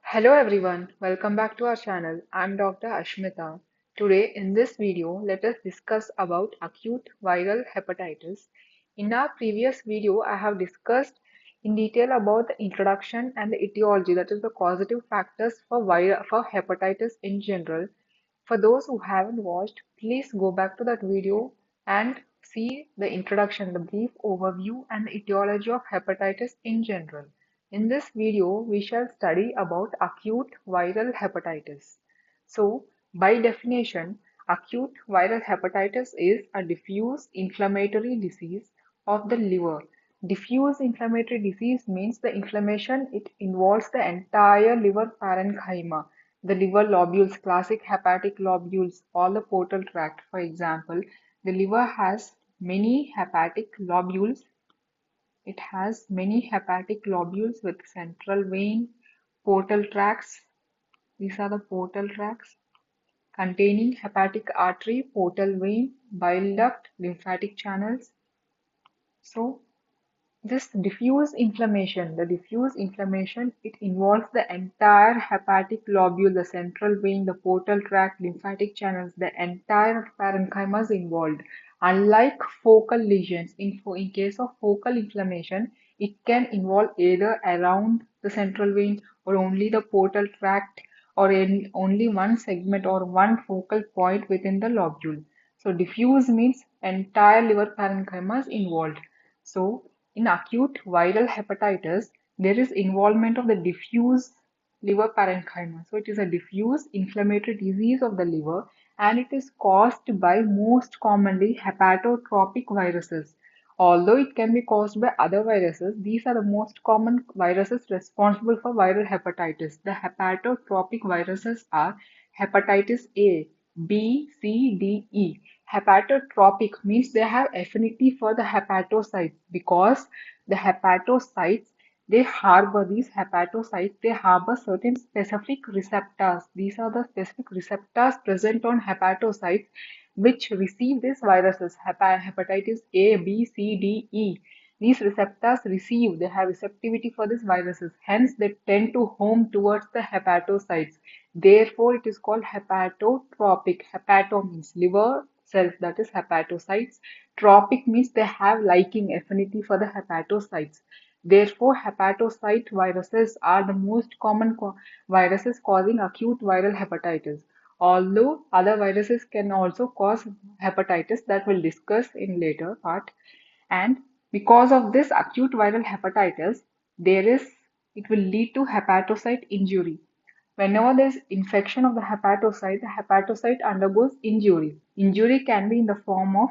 Hello everyone, welcome back to our channel. I'm Dr. Ashmita. Today in this video, let us discuss about acute viral hepatitis. In our previous video, I have discussed in detail about the introduction and the etiology, that is the causative factors for hepatitis in general. For those who haven't watched, please go back to that video and see the introduction, the brief overview, and the etiology of hepatitis in general. In this video, we shall study about acute viral hepatitis. So, by definition, acute viral hepatitis is a diffuse inflammatory disease of the liver. Diffuse inflammatory disease means the inflammation it involves the entire liver parenchyma, the liver lobules, classic hepatic lobules, or the portal tract. For example, the liver has many hepatic lobules. It has many hepatic lobules with central vein, portal tracts. These are the portal tracts containing hepatic artery, portal vein, bile duct, lymphatic channels. So, this diffuse inflammation, it involves the entire hepatic lobule, the central vein, the portal tract, lymphatic channels, the entire parenchyma is involved. Unlike focal lesions, in case of focal inflammation, it can involve either around the central vein or only the portal tract or in only one segment or one focal point within the lobule. So diffuse means entire liver parenchyma is involved. So in acute viral hepatitis, there is involvement of the diffuse liver parenchyma. So it is a diffuse inflammatory disease of the liver and it is caused by most commonly hepatotropic viruses. Although it can be caused by other viruses, these are the most common viruses responsible for viral hepatitis. The hepatotropic viruses are hepatitis A, B, C, D, E. Hepatotropic means they have affinity for the hepatocytes because the hepatocytes these hepatocytes, they harbor certain specific receptors. These are the specific receptors present on hepatocytes which receive these viruses, hepatitis A, B, C, D, E. These receptors they have receptivity for these viruses, hence they tend to home towards the hepatocytes. Therefore, it is called hepatotropic. Hepato means liver cells, that is hepatocytes. Tropic means they have liking affinity for the hepatocytes. Therefore, hepatocyte viruses are the most common viruses causing acute viral hepatitis. Although other viruses can also cause hepatitis that we'll discuss in later part. And because of this acute viral hepatitis, it will lead to hepatocyte injury. Whenever there's infection of the hepatocyte undergoes injury. Injury can be in the form of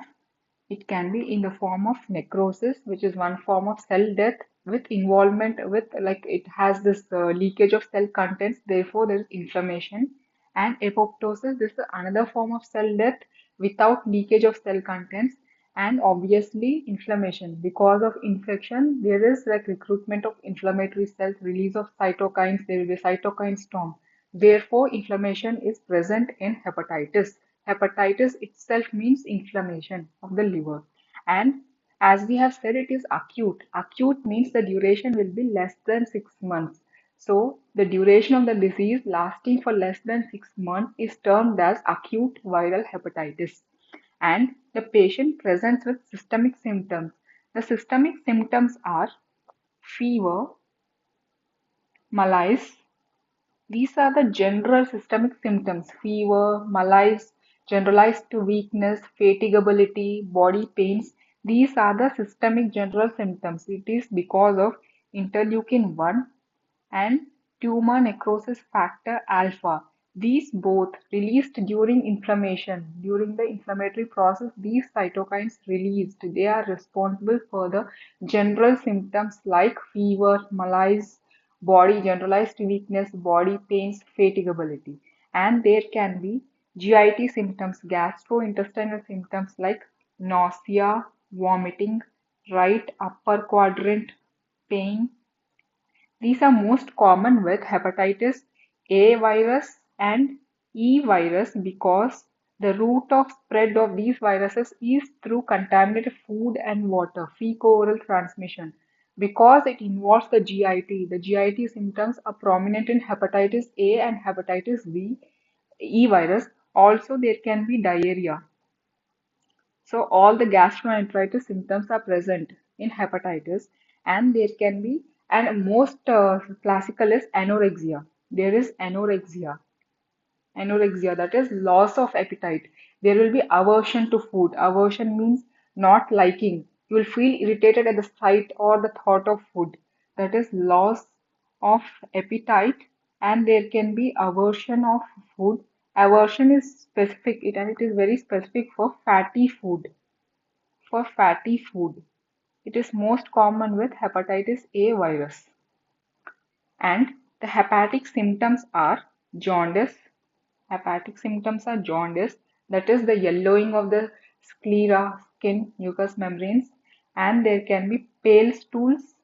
it can be in the form of necrosis, which is one form of cell death with involvement with like it has this leakage of cell contents, therefore there is inflammation. And apoptosis, this is another form of cell death without leakage of cell contents. And obviously inflammation. Because of infection, there is like recruitment of inflammatory cells, release of cytokines, there will be cytokine storm. Therefore, inflammation is present in hepatitis. Hepatitis itself means inflammation of the liver. And as we have said, it is acute. Acute means the duration will be less than 6 months. So the duration of the disease lasting for less than 6 months is termed as acute viral hepatitis. And the patient presents with systemic symptoms. The systemic symptoms are fever, malaise. These are the general systemic symptoms: fever, malaise, generalized weakness, fatigability, body pains. These are the systemic general symptoms. It is because of interleukin 1 and tumor necrosis factor alpha. These both released during inflammation. During the inflammatory process, these cytokines released. They are responsible for the general symptoms like fever, malaise, body generalized weakness, body pains, fatigability. And there can be GIT symptoms, gastrointestinal symptoms like nausea, vomiting, right upper quadrant pain. These are most common with hepatitis A virus and E virus because the route of spread of these viruses is through contaminated food and water, fecal-oral transmission. because it involves the GIT. The GIT symptoms are prominent in hepatitis A and hepatitis B E virus. Also, there can be diarrhea. So all the gastroenteritis symptoms are present in hepatitis, and there can be, and most classical is anorexia. There is anorexia. Anorexia, that is loss of appetite. There will be aversion to food. Aversion means not liking. You will feel irritated at the sight or the thought of food. That is loss of appetite, and there can be aversion of food. Aversion is specific, and it is very specific for fatty food. For fatty food, it is most common with hepatitis A virus. And the hepatic symptoms are jaundice. Hepatic symptoms are jaundice, that is the yellowing of the sclera, skin, mucous membranes, and there can be pale stools,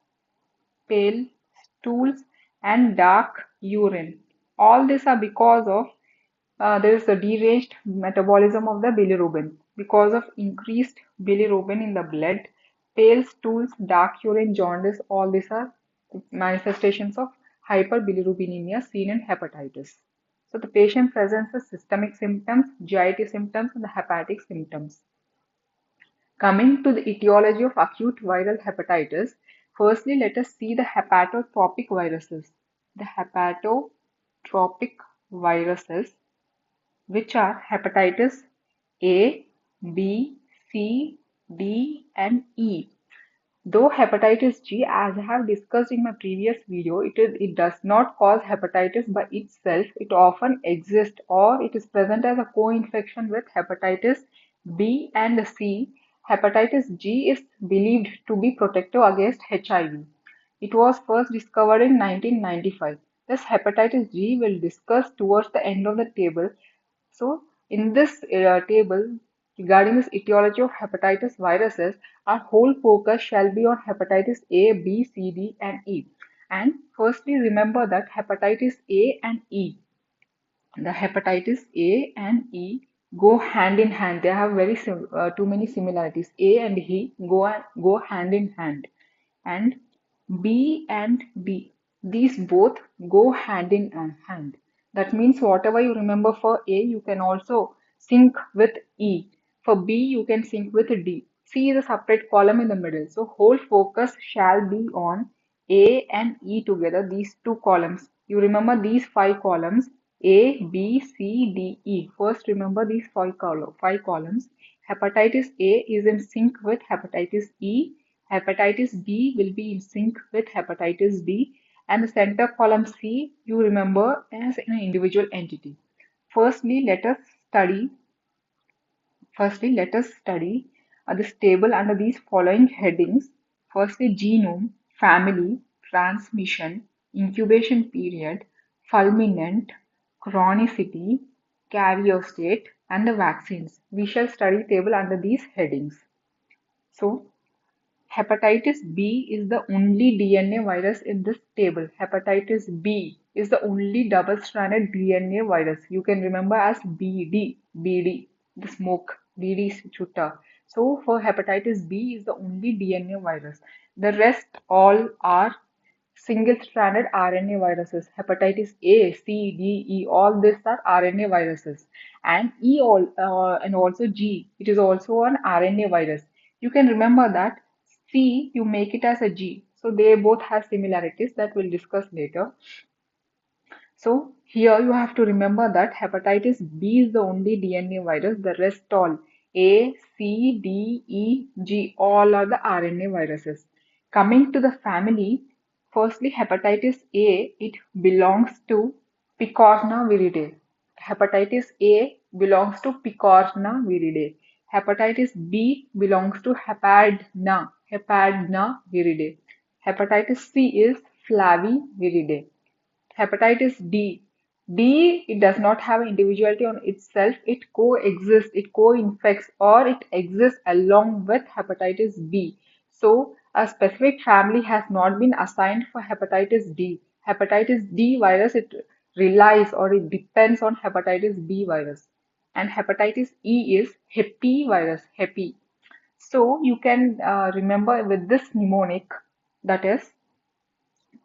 and dark urine. All these are because of there is a deranged metabolism of the bilirubin. Because of increased bilirubin in the blood, pale stools, dark urine, jaundice, all these are manifestations of hyperbilirubinemia seen in hepatitis. So the patient presents the systemic symptoms, GIT symptoms, and the hepatic symptoms. Coming to the etiology of acute viral hepatitis, firstly let us see the hepatotropic viruses. The hepatotropic viruses, which are hepatitis A, B, C, D, and E. Though hepatitis G, as I have discussed in my previous video, it does not cause hepatitis by itself. It often exists or it is present as a co-infection with hepatitis B and C. Hepatitis G is believed to be protective against HIV. It was first discovered in 1995. This hepatitis G will discuss towards the end of the table. So, in this table, regarding this etiology of hepatitis viruses, our whole focus shall be on hepatitis A, B, C, D, and E. And firstly, remember that hepatitis A and E, the hepatitis A and E go hand in hand. They have too many similarities. A and E go hand in hand, and B and D, these both go hand in hand. That means whatever you remember for A, you can also sync with E. For B, you can sync with D. C is a separate column in the middle. So whole focus shall be on A and E together, these two columns. You remember these five columns, A, B, C, D, E. First remember these five columns. Hepatitis A is in sync with hepatitis E. Hepatitis B will be in sync with hepatitis D, and the center column C you remember as an individual entity. Firstly, let us study this table under these following headings. Firstly, genome, family, transmission, incubation period, fulminant, chronicity, karyocyte, and the vaccines. We shall study table under these headings. So, hepatitis B is the only DNA virus in this table. Hepatitis B is the only double-stranded DNA virus. You can remember as BD, the smoke, BD chutta. So for hepatitis B is the only DNA virus. The rest all are single-stranded RNA viruses. Hepatitis A, C, D, E, all these are RNA viruses. And and also G, it is also an RNA virus. You can remember that C, you make it as a G. So they both have similarities that we'll discuss later. So here you have to remember that hepatitis B is the only DNA virus. The rest all A, C, D, E, G, all are the RNA viruses. Coming to the family, firstly hepatitis A, it belongs to Picornaviridae. Hepatitis A belongs to Picornaviridae. Hepatitis B belongs to Hepadnaviridae. Hepatitis C is Flaviviridae. Hepatitis D. D, it does not have individuality on itself. It coexists, it co-infects, or it exists along with hepatitis B. So, a specific family has not been assigned for hepatitis D. Hepatitis D virus, it relies or it depends on hepatitis B virus. And hepatitis E is Hepi virus, Hepi. So, you can remember with this mnemonic, That is,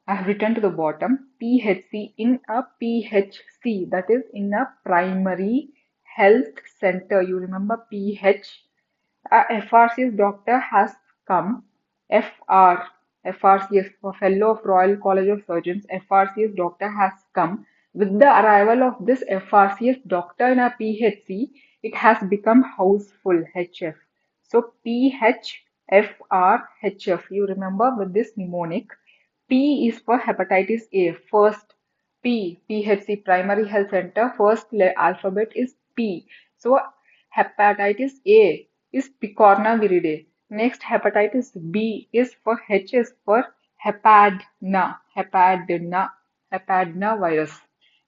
I have written to the bottom PHC in a PHC, that is in a primary health center. You remember PH. A FRCS doctor has come. FR, FRCS, for Fellow of Royal College of Surgeons, FRCS doctor has come. With the arrival of this FRCS doctor in a PHC, it has become houseful, HF. So PHFRHF, you remember with this mnemonic. P is for hepatitis A. First P, PHC, Primary Health Center. First alphabet is P. So hepatitis A is Picorna viridae. Next, hepatitis B is for H is for hepadna virus.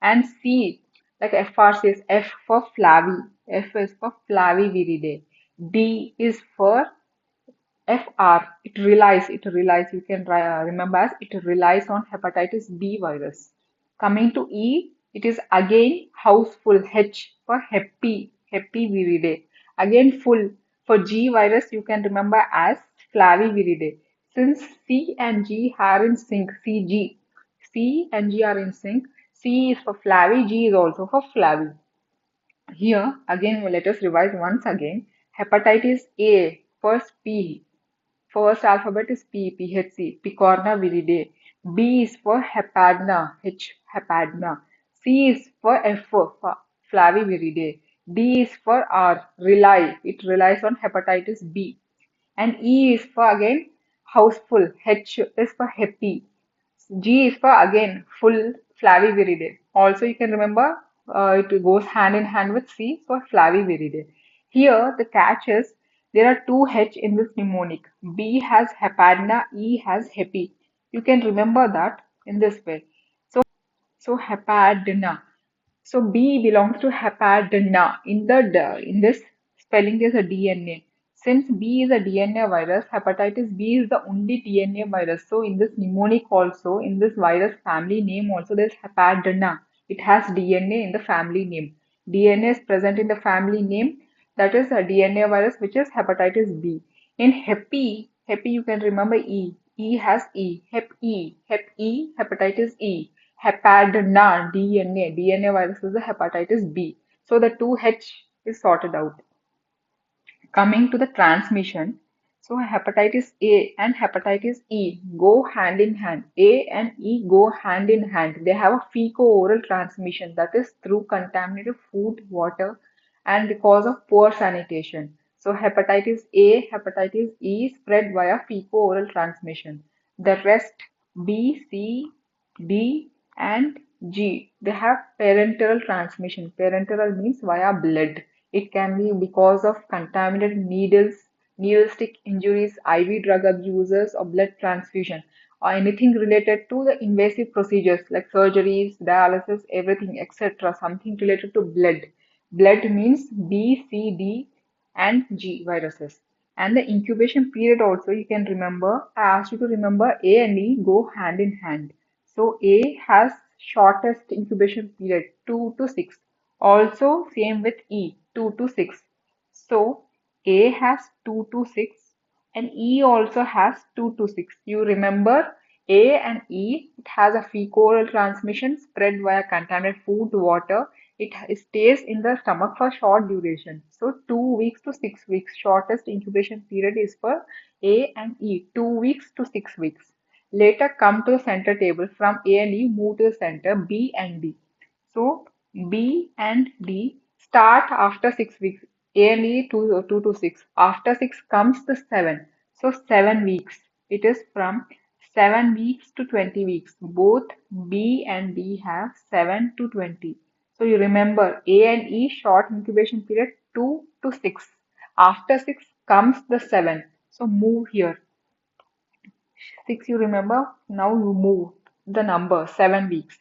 And C, like FRC is F for flavi. F is for flaviviridae. D is for FR, it relies, you can remember as it relies on hepatitis B virus. Coming to E, it is again houseful, H for hepiviridae. Again full, for G virus you can remember as flaviviridae. Since C and G are in sync, C and G are in sync, C is for flavi, G is also for flavi. Here again let us revise once again. Hepatitis A, first P. First alphabet is P, PHC, Picorna viridae. B is for hepadna, H, hepadna. C is for F, for flaviviridae. D is for R, rely. It relies on hepatitis B. And E is for again houseful, H is for happy. G is for again full flaviviridae. Also, you can remember it goes hand in hand with C for flaviviridae. Here, the catch is there are two H in this mnemonic. B has hepadna, E has hepi. You can remember that in this way. So hepadna. So B belongs to hepadna. In this spelling, there's a DNA. Since B is a DNA virus, hepatitis B is the only DNA virus. So in this mnemonic also, in this virus family name also, there's hepadna. It has DNA in the family name. DNA is present in the family name. That is a DNA virus, which is hepatitis B. In Hepi you can remember E. E has E. Hep E, hepatitis E. Hepadna, DNA virus is the hepatitis B. So the two H is sorted out. Coming to the transmission, so hepatitis A and hepatitis E go hand in hand. A and E go hand in hand. They have a fecal-oral transmission, that is through contaminated food, water, and because of poor sanitation. So hepatitis A, hepatitis E spread via fecal-oral transmission. The rest B, C, D, and G, they have parenteral transmission. Parenteral means via blood. It can be because of contaminated needles, needle stick injuries, IV drug abusers, or blood transfusion, or anything related to the invasive procedures like surgeries, dialysis, everything, etc. Something related to blood. Blood means B, C, D, and G viruses. And the incubation period also you can remember. I asked you to remember A and E go hand in hand. So A has shortest incubation period 2 to 6. Also same with E 2 to 6. So A has 2 to 6 and E also has 2 to 6. You remember A and E, it has a fecal transmission spread via contaminated food, water. It stays in the stomach for short duration. So 2 weeks to 6 weeks. Shortest incubation period is for A and E, 2 weeks to 6 weeks. Later come to the center table. From A and E, move to the center B and D. So B and D start after 6 weeks. A and E 2 to 6. After 6 comes the 7. So 7 weeks. It is from 7 weeks to 20 weeks. Both B and D have 7 to 20. So you remember A and E short incubation period 2 to 6. After 6 comes the 7. So move here. 6 you remember, now you move the number 7 weeks.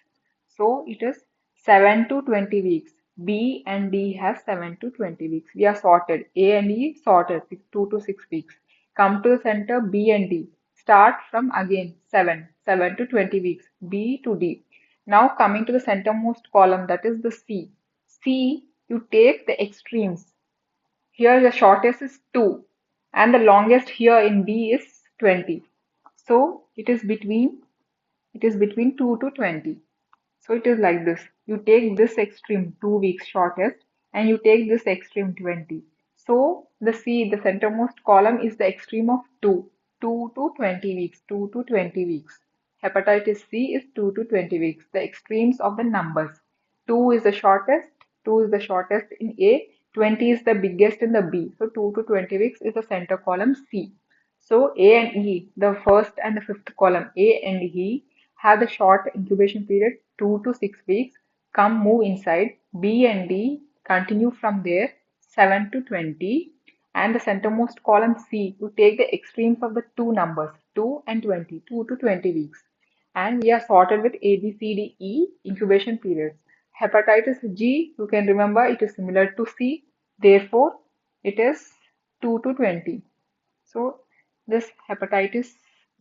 So it is 7 to 20 weeks. B and D have 7 to 20 weeks. We are sorted. A and E sorted 2 to 6 weeks. Come to the center B and D. Start from again 7 to 20 weeks. B to D. Now coming to the centermost column, that is the C. C, you take the extremes. Here the shortest is 2 and the longest here in B is 20. So It is between 2 to 20. So it is like this. You take this extreme 2 weeks shortest and you take this extreme 20. So the centermost column is the extreme of 2 to 20 weeks, 2 to 20 weeks. Hepatitis C is 2 to 20 weeks, the extremes of the numbers. 2 is the shortest, 2 is the shortest in A, 20 is the biggest in the B. So 2 to 20 weeks is the center column C. So A and E, the first and the fifth column, A and E have the short incubation period 2 to 6 weeks, come move inside. B and D continue from there 7 to 20, and the centermost column C, you take the extremes of the two numbers 2 and 20, 2 to 20 weeks, and we are sorted with A, B, C, D, E incubation periods. Hepatitis G, you can remember it is similar to C, therefore it is 2 to 20. So this hepatitis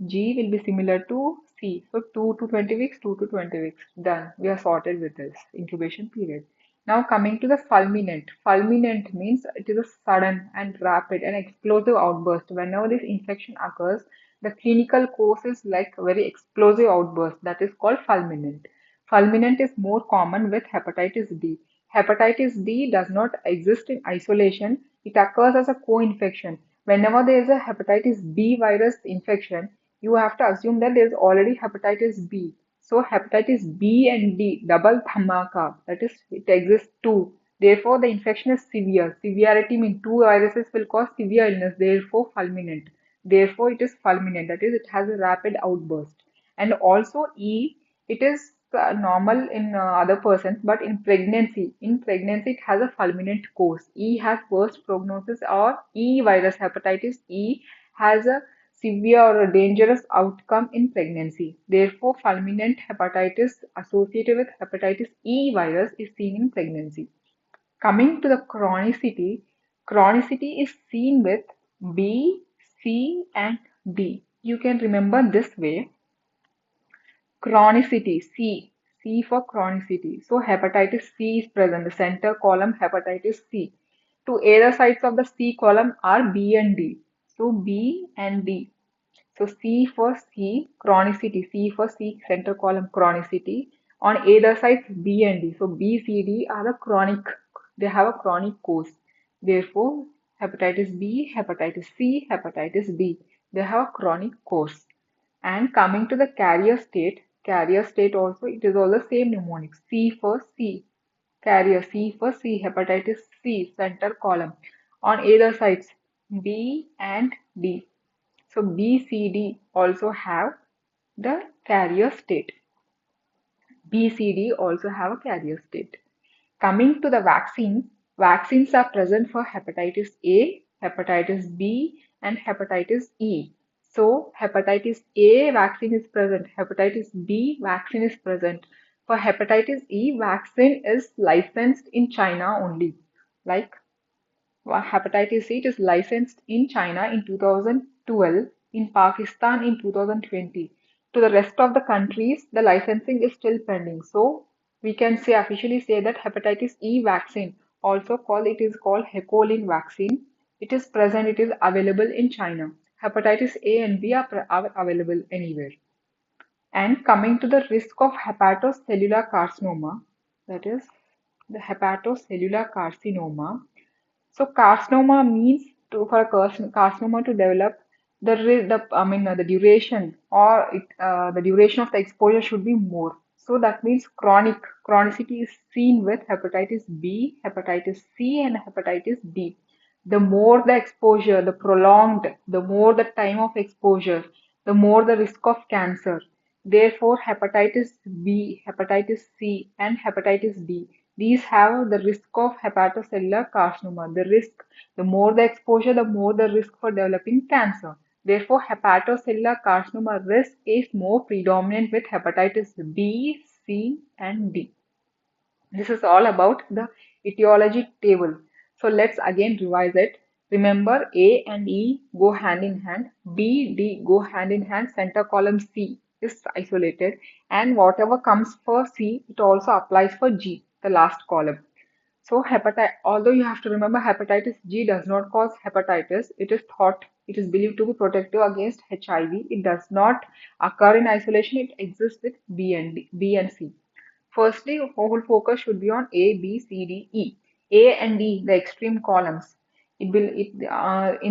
G will be similar to C. So 2 to 20 weeks, 2 to 20 weeks. Done. We are sorted with this incubation period. Now coming to the fulminant. Fulminant means it is a sudden and rapid and explosive outburst. Whenever this infection occurs, the clinical course is like a very explosive outburst. That is called fulminant. Fulminant is more common with hepatitis D. Hepatitis D does not exist in isolation. It occurs as a co-infection. Whenever there is a hepatitis B virus infection, you have to assume that there is already hepatitis B. So hepatitis B and D, double dhamaka, that is, it exists too. Therefore, the infection is severe. Severity means two viruses will cause severe illness, therefore fulminant. Therefore, it is fulminant, that is, it has a rapid outburst. And also E, it is normal in other persons, but in pregnancy it has a fulminant course. E has worst prognosis, or E virus hepatitis E has a severe or a dangerous outcome in pregnancy. Therefore, fulminant hepatitis associated with hepatitis E virus is seen in pregnancy. Coming to the chronicity, chronicity is seen with B, C, and D. You can remember this way. Chronicity, C for chronicity. So hepatitis C is present, the center column hepatitis C. To either sides of the C column are B and D. So B and D. So C for C, chronicity, C for C, center column chronicity. On either sides B and D. So B, C, D are the chronic, they have a chronic course. Therefore, hepatitis B, hepatitis C, hepatitis D, they have a chronic course. And coming to the carrier state also, it is all the same mnemonic. C for C, carrier, C for C, hepatitis C, center column. On either sides, B and D. So B, C, D also have the carrier state. B, C, D also have a carrier state. Coming to the vaccines, vaccines are present for hepatitis A, hepatitis B, and hepatitis E. So, hepatitis A vaccine is present, hepatitis B vaccine is present. For hepatitis E, vaccine is licensed in China only. Like hepatitis C, it is licensed in China in 2012, in Pakistan in 2020. To the rest of the countries, the licensing is still pending. So we can say officially say that hepatitis E vaccine, also called it is called Hecolin vaccine. It is present, it is available in China. Hepatitis A and B are available anywhere. And coming to the risk of hepatocellular carcinoma, that is the hepatocellular carcinoma. So carcinoma means for a carcinoma to develop, the duration or the duration of the exposure should be more. So that means chronicity is seen with hepatitis B, hepatitis C, and hepatitis D. The more the exposure, the more the time of exposure, the more the risk of cancer. Therefore, hepatitis B, hepatitis C, and hepatitis D, these have the risk of hepatocellular carcinoma. The more the exposure, the more the risk for developing cancer. Therefore, hepatocellular carcinoma risk is more predominant with hepatitis B, C, and D. This is all about the etiology table. So let's again revise it. Remember, A and E go hand in hand, B, D go hand in hand, center column C is isolated, and whatever comes for C, it also applies for G, the last column. So although you have to remember hepatitis G does not cause hepatitis, it is thought It is believed to be protective against HIV. It does not occur in isolation. It exists with B and C. Firstly, whole focus should be on A, B, C, D, E. A and E, the extreme columns. In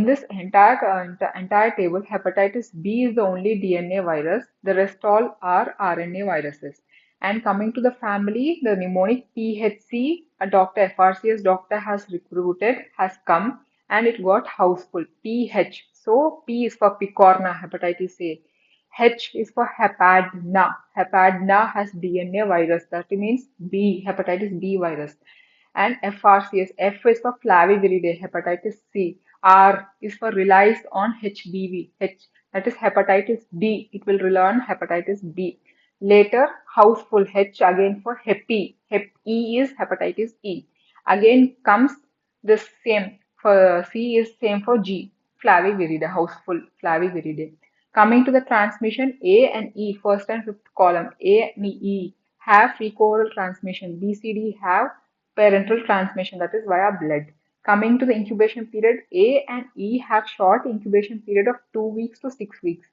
this entire table, hepatitis B is the only DNA virus. The rest all are RNA viruses. And coming to the family, the mnemonic PHC, a doctor, FRCS doctor has recruited, has come, and it got houseful. PH. So P is for picorna, hepatitis A. H is for hepadna. Hepadna has DNA virus. That means B, hepatitis B virus. And FRCS. F is for flaviviridae, hepatitis C. R is for relies on HBV. H, that is hepatitis B. It will rely on hepatitis B. Later, houseful H again for Hep. Hep E is hepatitis E. Again comes the same for C is same for G. Flaviviridae, houseful flaviviridae. Coming to the transmission, A and E, first and fifth column, A and E have fecal transmission. B, C, D have parental transmission, that is via blood. Coming to the incubation period, A and E have short incubation period of 2 weeks to 6 weeks.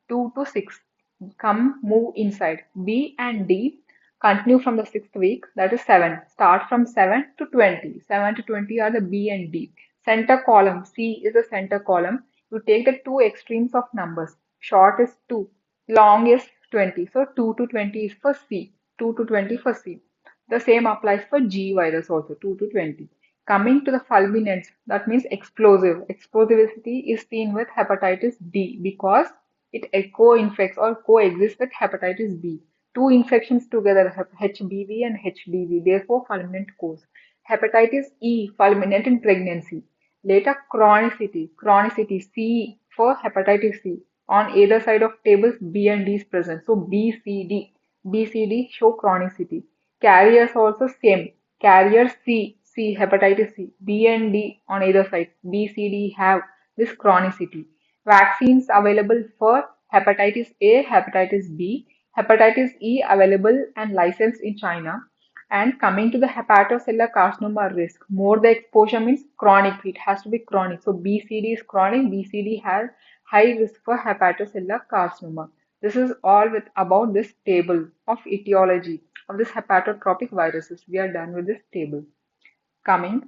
2 to 6 come move inside. B and D continue from the sixth week, that is 7. Start from 7 to 20. 7 to 20 are the B and D. Center column, C is the center column. You take the two extremes of numbers. Short is 2, long is 20. So 2 to 20 is for C, 2 to 20 for C. The same applies for G virus also, 2 to 20. Coming to the fulminants, that means explosive. Explosivity is seen with hepatitis D because it co-infects or coexists with hepatitis B. Two infections together, HBV and HDV, therefore fulminant cause. Hepatitis E, fulminant in pregnancy. Later, chronicity. Chronicity, C for hepatitis C. On either side of tables, B and D is present. So BCD. BCD show chronicity. Carriers also same. Carrier C, hepatitis C. B and D on either side. B, C, D have this chronicity. Vaccines available for hepatitis A, hepatitis B, hepatitis E available and licensed in China. And coming to the hepatocellular carcinoma risk, more the exposure means chronic. It has to be chronic. So BCD is chronic. BCD has high risk for hepatocellular carcinoma. This is all with about this table of etiology of this hepatotropic viruses. We are done with this table. Coming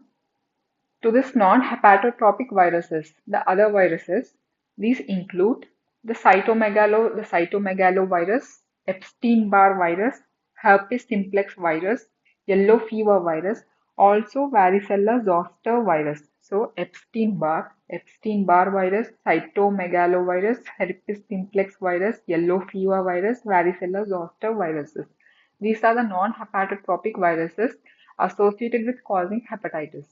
to this non-hepatotropic viruses, the other viruses, these include the cytomegalovirus, Epstein-Barr virus, herpes simplex virus, yellow fever virus, also varicella zoster virus. So Epstein-Barr virus, cytomegalovirus, herpes simplex virus, yellow fever virus, varicella zoster viruses. These are the non-hepatotropic viruses associated with causing hepatitis.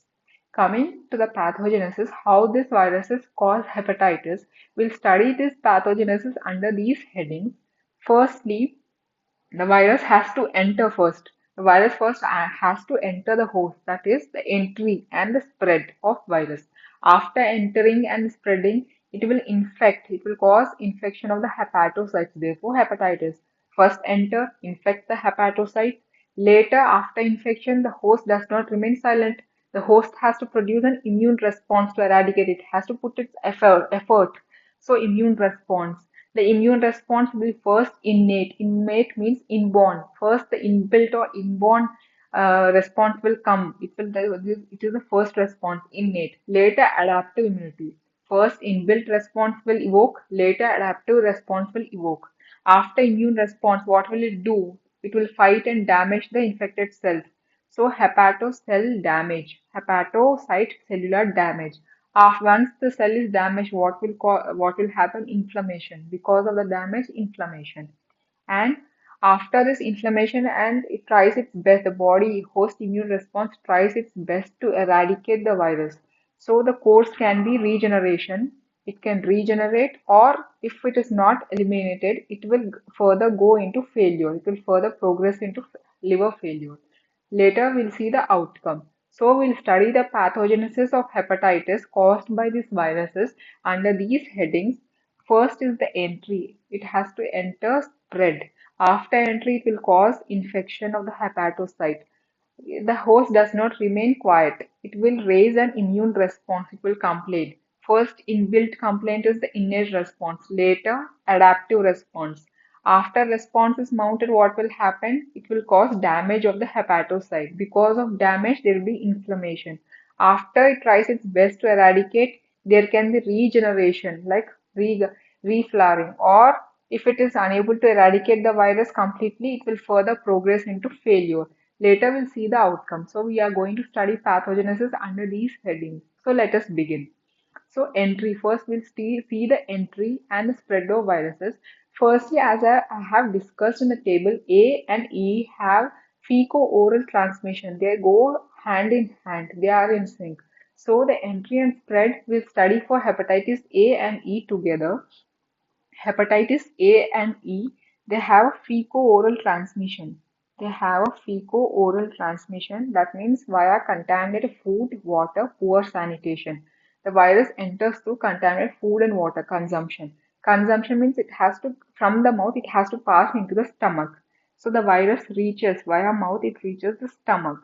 Coming to the pathogenesis, how these viruses cause hepatitis, we'll study this pathogenesis under these headings. Firstly, the virus has to enter first. The virus first has to enter the host, that is the entry and the spread of virus. After entering and spreading, it will infect, it will cause infection of the hepatocytes, therefore hepatitis. First enter, infect the hepatocyte. Later, after infection, the host does not remain silent. The host has to produce an immune response to eradicate it, has to put its effort. So immune response. The immune response will be first innate. Innate means inborn. First, the inbuilt or inborn response will come. It is the first response, innate. Later, adaptive immunity. First, inbuilt response will evoke. Later, adaptive response will evoke. After immune response, what will it do? It will fight and damage the infected cells. So, hepatocell damage, hepatocyte cellular damage. Once the cell is damaged, what will happen? Inflammation. Because of the damage, inflammation. And after this inflammation, and it tries its best, the body host immune response tries its best to eradicate the virus. So the course can be regeneration. It can regenerate, or if it is not eliminated, it will further go into failure. It will further progress into liver failure. Later, we'll see the outcome. So, we'll study the pathogenesis of hepatitis caused by these viruses under these headings. First is the entry. It has to enter, spread. After entry, it will cause infection of the hepatocyte. The host does not remain quiet. It will raise an immune response. It will complain. First inbuilt complaint is the innate response, later adaptive response. After response is mounted, what will happen? It will cause damage of the hepatocyte. Because of damage, there will be inflammation. After it tries its best to eradicate, there can be regeneration, like re reflowering, or if it is unable to eradicate the virus completely, it will further progress into failure. Later, we'll see the outcome. So, we are going to study pathogenesis under these headings. So, let us begin. So entry, first we'll see the entry and the spread of viruses. Firstly, as I have discussed in the table, A and E have fecal-oral transmission. They go hand in hand. They are in sync. So the entry and spread we'll study for hepatitis A and E together. Hepatitis A and E, they have a fecal-oral transmission. They have a fecal-oral transmission. That means via contaminated food, water, poor sanitation. The virus enters through contaminated food and water consumption. Consumption means it has to, from the mouth, it has to pass into the stomach. So the virus reaches via mouth, it reaches the stomach.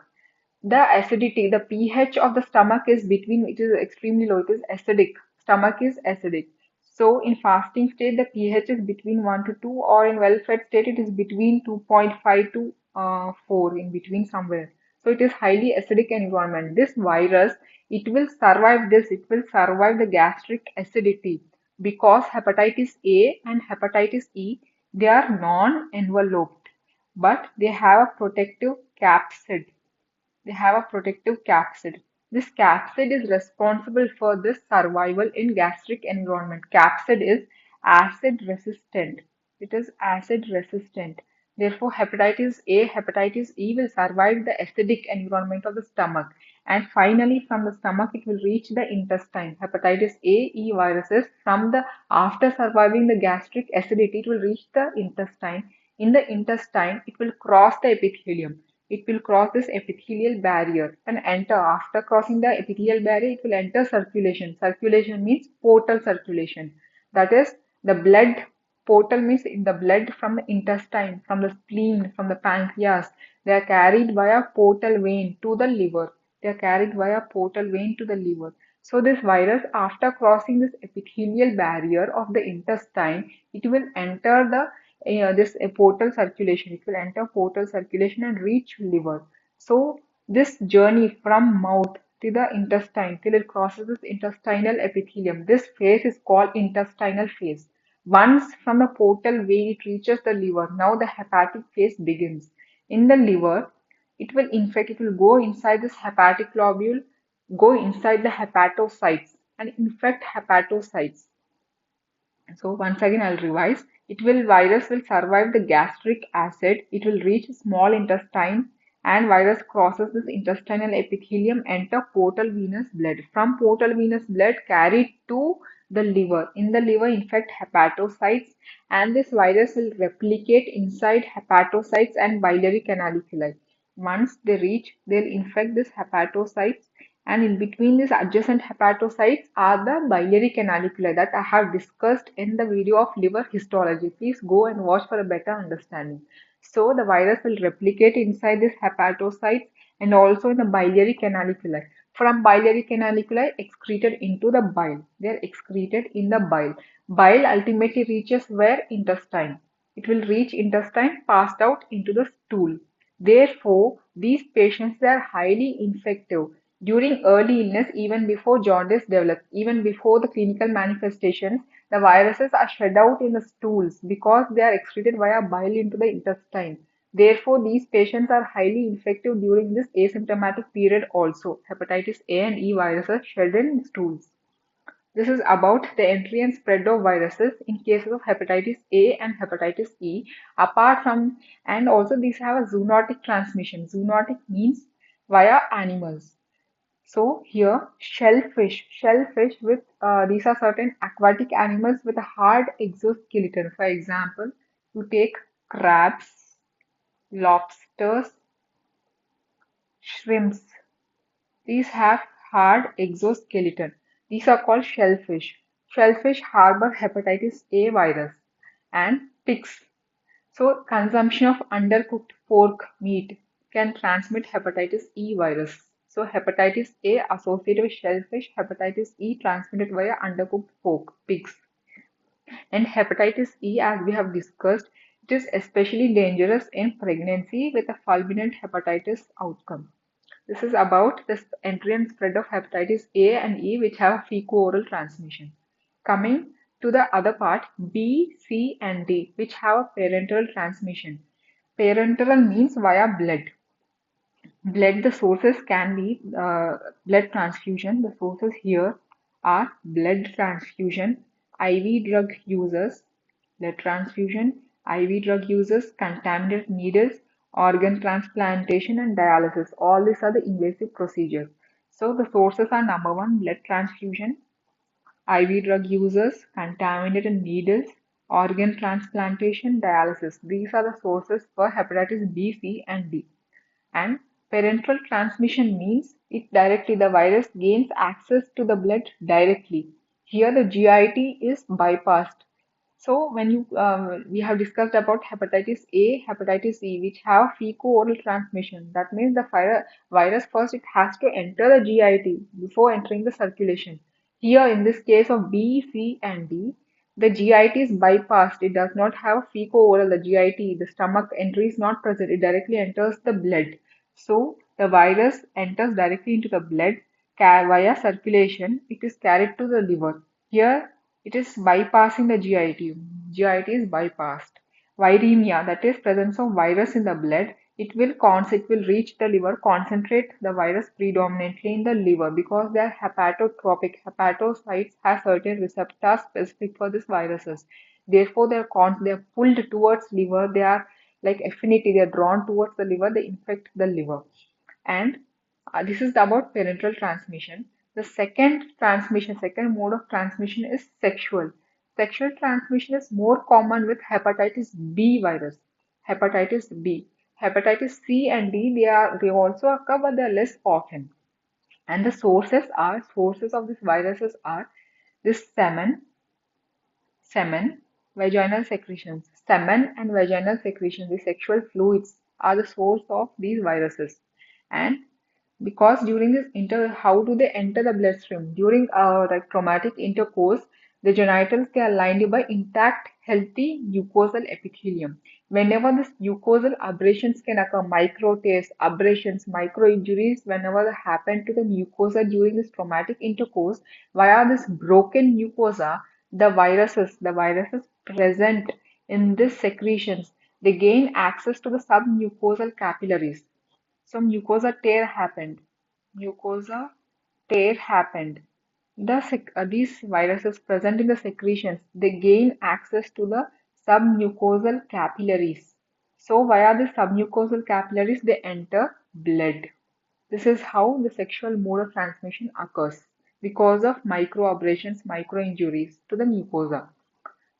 The acidity, the pH of the stomach is between, it is extremely low, it is acidic. Stomach is acidic. So in fasting state, the pH is between 1 to 2, or in well-fed state, it is between 2.5 to 4, in between somewhere. So it is highly acidic environment. This virus, it will survive this, it will survive the gastric acidity because hepatitis A and hepatitis E, they are non-enveloped, but they have a protective capsid. They have a protective capsid. This capsid is responsible for this survival in gastric environment. Capsid is acid resistant. It is acid resistant. Therefore, hepatitis A, hepatitis E will survive the acidic environment of the stomach. And finally, from the stomach, it will reach the intestine. Hepatitis A, E viruses from the after surviving the gastric acidity, it will reach the intestine. In the intestine, it will cross the epithelium. It will cross this epithelial barrier and enter. After crossing the epithelial barrier, it will enter circulation. Circulation means portal circulation. That is, the blood, portal means in the blood from the intestine, from the spleen, from the pancreas. They are carried via portal vein to the liver. They are carried via portal vein to the liver. So this virus, after crossing this epithelial barrier of the intestine, it will enter the this portal circulation. It will enter portal circulation and reach liver. So this journey from mouth to the intestine till it crosses this intestinal epithelium, this phase is called intestinal phase. Once from the portal vein it reaches the liver, now the hepatic phase begins. In the liver, it will infect, it will go inside this hepatic globule, go inside the hepatocytes and infect hepatocytes. So once again I'll revise. It will virus will survive the gastric acid. It will reach small intestine and virus crosses this intestinal epithelium, enter portal venous blood. From portal venous blood carried to the liver. In the liver infect hepatocytes and this virus will replicate inside hepatocytes and biliary canaliculi. Once they reach, they'll infect this hepatocytes and in between these adjacent hepatocytes are the biliary canaliculi that I have discussed in the video of liver histology. Please go and watch for a better understanding. So the virus will replicate inside these hepatocytes and also in the biliary canaliculi. From biliary canaliculi excreted into the bile. They are excreted in the bile. Bile ultimately reaches where? Intestine. It will reach intestine, passed out into the stool. Therefore, these patients are highly infective. During early illness, even before jaundice develops, even before the clinical manifestations, the viruses are shed out in the stools because they are excreted via bile into the intestine. Therefore, these patients are highly infective during this asymptomatic period also. Hepatitis A and E viruses shed in stools. This is about the entry and spread of viruses in cases of hepatitis A and hepatitis E. Apart from, and also these have a zoonotic transmission. Zoonotic means via animals. So here shellfish with these are certain aquatic animals with a hard exoskeleton. For example, you take crabs, lobsters, shrimps. These have hard exoskeleton. These are called shellfish. Shellfish harbor hepatitis A virus and pigs. So consumption of undercooked pork meat can transmit hepatitis E virus. So hepatitis A associated with shellfish, hepatitis E transmitted via undercooked pork, pigs. And hepatitis E, as we have discussed, it is especially dangerous in pregnancy with a fulminant hepatitis outcome. This is about the entry and spread of hepatitis A and E, which have fecal-oral transmission. Coming to the other part, B, C, and D, which have a parenteral transmission. Parenteral means via blood. Blood, the sources can be blood transfusion. The sources here are blood transfusion, IV drug users, blood transfusion, IV drug users, contaminated needles, organ transplantation, and dialysis. All these are the invasive procedures. So the sources are number one, blood transfusion, IV drug users, contaminated needles, organ transplantation, dialysis. These are the sources for hepatitis B, C, and D. And parenteral transmission means it directly the virus gains access to the blood directly. Here the GIT is bypassed. So when you we have discussed about hepatitis A, hepatitis E, which have fecal-oral transmission. That means the virus first it has to enter the GIT before entering the circulation. Here in this case of B, C, and D, the GIT is bypassed. It does not have fecal-oral. The GIT, the stomach entry is not present. It directly enters the blood. So the virus enters directly into the blood via circulation. It is carried to the liver. Here it is bypassing the GIT. GIT is bypassed. Viremia, that is presence of virus in the blood, it will reach the liver, concentrate the virus predominantly in the liver because they are hepatotropic. Hepatocytes have certain receptors specific for these viruses. Therefore, they are pulled towards liver. They are like affinity. They are drawn towards the liver. They infect the liver. And this is about parenteral transmission. The second mode of transmission is sexual. Sexual transmission is more common with hepatitis B virus. Hepatitis B. Hepatitis C and D, they also occur, but they are less often. And the sources of these viruses are this semen, vaginal secretions. Semen and vaginal secretions, the sexual fluids, are the source of these viruses. And because during this how do they enter the bloodstream? During like traumatic intercourse, the genitals they are lined by intact, healthy mucosal epithelium. Whenever this mucosal abrasions can occur, micro tears, abrasions, micro injuries, whenever they happen to the mucosa during this traumatic intercourse, via this broken mucosa, the viruses present in this secretions, they gain access to the submucosal capillaries. So mucosa tear happened. Mucosa tear happened. These viruses present in the secretions, they gain access to the submucosal capillaries. So via the submucosal capillaries, they enter blood. This is how the sexual mode of transmission occurs because of microabrasions, microinjuries to the mucosa.